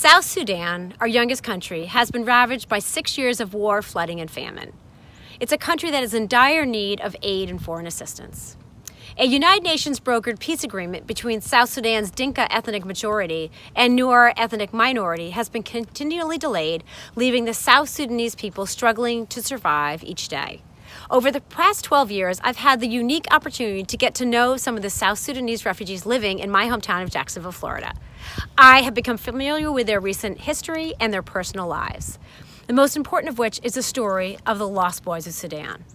South Sudan, our youngest country, has been ravaged by 6 years of war, flooding, and famine. It's a country that is in dire need of aid and foreign assistance. A United Nations brokered peace agreement between South Sudan's Dinka ethnic majority and Nuer ethnic minority has been continually delayed, leaving the South Sudanese people struggling to survive each day. Over the past 12 years, I've had the unique opportunity to get to know some of the South Sudanese refugees living in my hometown of Jacksonville, Florida. I have become familiar with their recent history and their personal lives, the most important of which is the story of the Lost Boys of Sudan.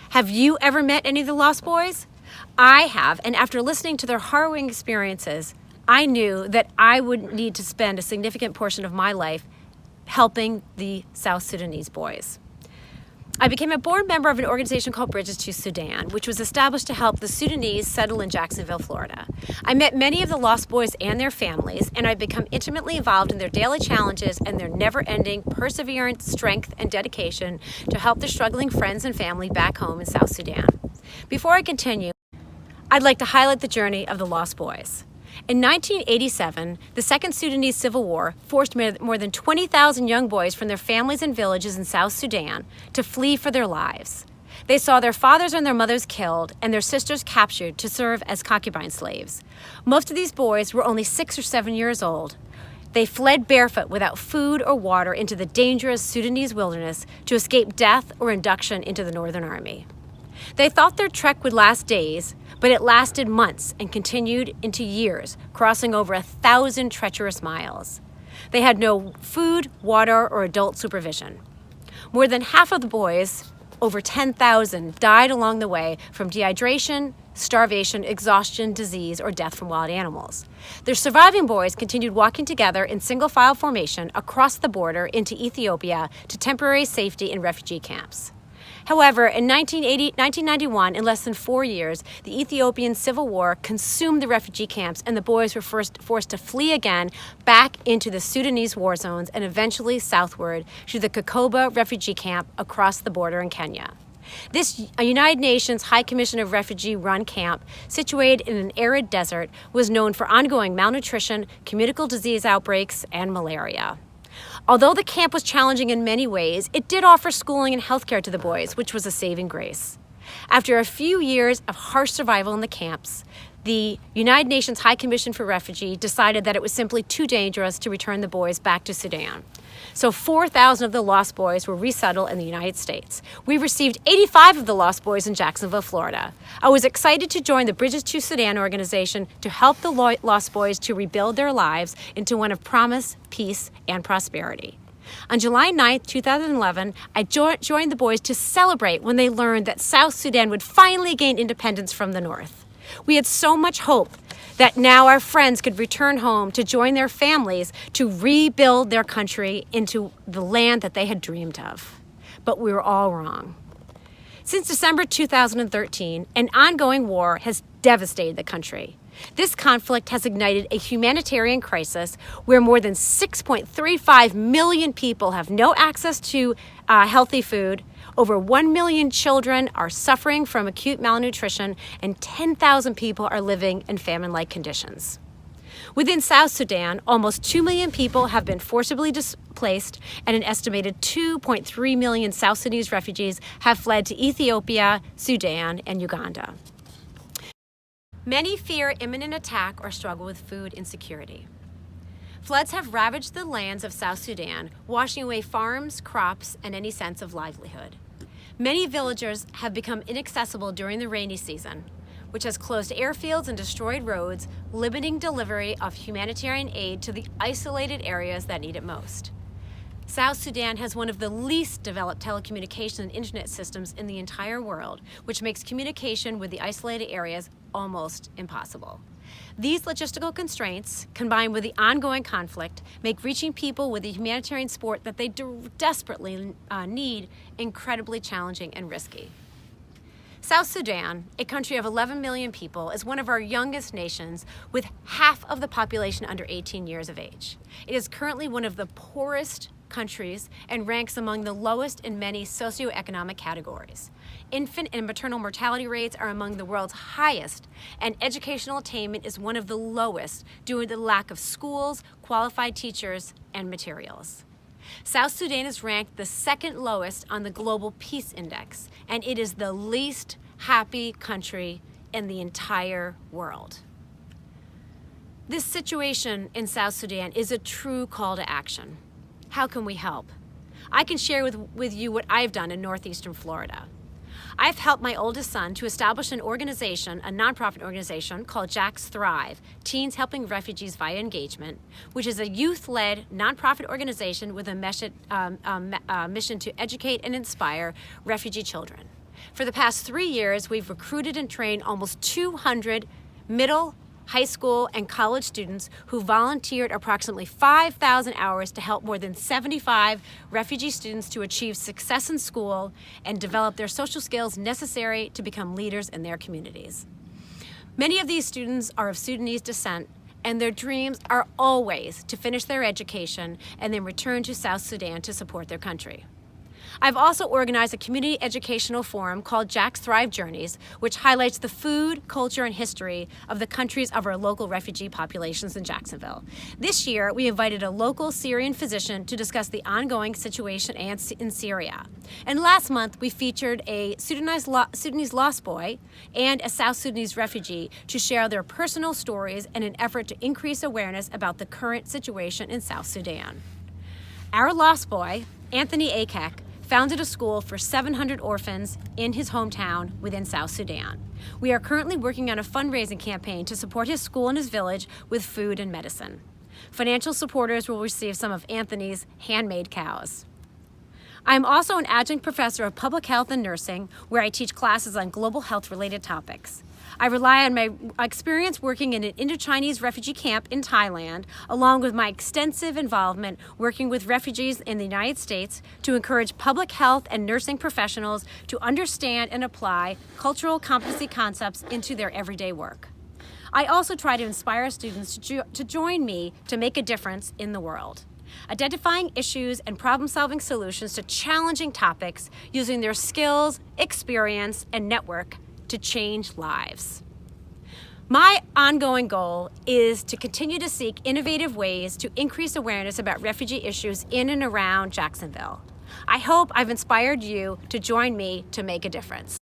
Have you ever met any of the Lost Boys? I have, and after listening to their harrowing experiences, I knew that I would need to spend a significant portion of my life helping the South Sudanese boys. I became a board member of an organization called Bridges to Sudan, which was established to help the Sudanese settle in Jacksonville, Florida. I met many of the Lost Boys and their families, and I've become intimately involved in their daily challenges and their never-ending perseverance, strength, and dedication to help their struggling friends and family back home in South Sudan. Before I continue, I'd like to highlight the journey of the Lost Boys. In 1987, the Second Sudanese Civil War forced more than 20,000 young boys from their families and villages in South Sudan to flee for their lives. They saw their fathers and their mothers killed and their sisters captured to serve as concubine slaves. Most of these boys were only 6 or 7 years old. They fled barefoot without food or water into the dangerous Sudanese wilderness to escape death or induction into the Northern Army. They thought their trek would last days, but it lasted months and continued into years, crossing over 1,000 treacherous miles. They had no food, water, or adult supervision. More than half of the boys, over 10,000, died along the way from dehydration, starvation, exhaustion, disease, or death from wild animals. The surviving boys continued walking together in single-file formation across the border into Ethiopia to temporary safety in refugee camps. However, in 1991, in less than 4 years, the Ethiopian Civil War consumed the refugee camps and the boys were forced to flee again back into the Sudanese war zones and eventually southward to the Kakoba refugee camp across the border in Kenya. This United Nations High Commission of Refugee-run camp, situated in an arid desert, was known for ongoing malnutrition, communicable disease outbreaks, and malaria. Although the camp was challenging in many ways, it did offer schooling and healthcare to the boys, which was a saving grace. After a few years of harsh survival in the camps, the United Nations High Commission for Refugee decided that it was simply too dangerous to return the boys back to Sudan. So 4,000 of the Lost Boys were resettled in the United States. We received 85 of the Lost Boys in Jacksonville, Florida. I was excited to join the Bridges to Sudan organization to help the Lost Boys to rebuild their lives into one of promise, peace, and prosperity. On July 9, 2011, I joined the boys to celebrate when they learned that South Sudan would finally gain independence from the North. We had so much hope that now our friends could return home to join their families to rebuild their country into the land that they had dreamed of. But we were all wrong. Since December 2013, an ongoing war has devastated the country. This conflict has ignited a humanitarian crisis where more than 6.35 million people have no access to healthy food. Over 1 million children are suffering from acute malnutrition, and 10,000 people are living in famine-like conditions. Within South Sudan, almost 2 million people have been forcibly displaced, and an estimated 2.3 million South Sudanese refugees have fled to Ethiopia, Sudan, and Uganda. Many fear imminent attack or struggle with food insecurity. Floods have ravaged the lands of South Sudan, washing away farms, crops, and any sense of livelihood. Many villagers have become inaccessible during the rainy season, which has closed airfields and destroyed roads, limiting delivery of humanitarian aid to the isolated areas that need it most. South Sudan has one of the least developed telecommunication and internet systems in the entire world, which makes communication with the isolated areas almost impossible. These logistical constraints, combined with the ongoing conflict, make reaching people with the humanitarian support that they desperately need incredibly challenging and risky. South Sudan, a country of 11 million people, is one of our youngest nations with half of the population under 18 years of age. It is currently one of the poorest countries and ranks among the lowest in many socioeconomic categories. Infant and maternal mortality rates are among the world's highest, and educational attainment is one of the lowest due to the lack of schools, qualified teachers, and materials. South Sudan is ranked the second lowest on the Global Peace Index, and it is the least happy country in the entire world. This situation in South Sudan is a true call to action. How can we help? I can share with you what I've done in northeastern Florida. I've helped my oldest son to establish an organization, a nonprofit organization called Jack's Thrive, Teens Helping Refugees via Engagement, which is a youth-led nonprofit organization with a mission to educate and inspire refugee children. For the past 3 years, we've recruited and trained almost 200 middle, high school, and college students who volunteered approximately 5,000 hours to help more than 75 refugee students to achieve success in school and develop their social skills necessary to become leaders in their communities. Many of these students are of Sudanese descent, and their dreams are always to finish their education and then return to South Sudan to support their country. I've also organized a community educational forum called Jack's Thrive Journeys, which highlights the food, culture, and history of the countries of our local refugee populations in Jacksonville. This year, we invited a local Syrian physician to discuss the ongoing situation in Syria. And last month, we featured a Sudanese lost boy and a South Sudanese refugee to share their personal stories in an effort to increase awareness about the current situation in South Sudan. Our lost boy, Anthony Akek, founded a school for 700 orphans in his hometown within South Sudan. We are currently working on a fundraising campaign to support his school and his village with food and medicine. Financial supporters will receive some of Anthony's handmade cows. I am also an adjunct professor of public health and nursing, where I teach classes on global health-related topics. I rely on my experience working in an Indo-Chinese refugee camp in Thailand, along with my extensive involvement working with refugees in the United States to encourage public health and nursing professionals to understand and apply cultural competency concepts into their everyday work. I also try to inspire students to join me to make a difference in the world, identifying issues and problem-solving solutions to challenging topics using their skills, experience, and network to change lives. My ongoing goal is to continue to seek innovative ways to increase awareness about refugee issues in and around Jacksonville. I hope I've inspired you to join me to make a difference.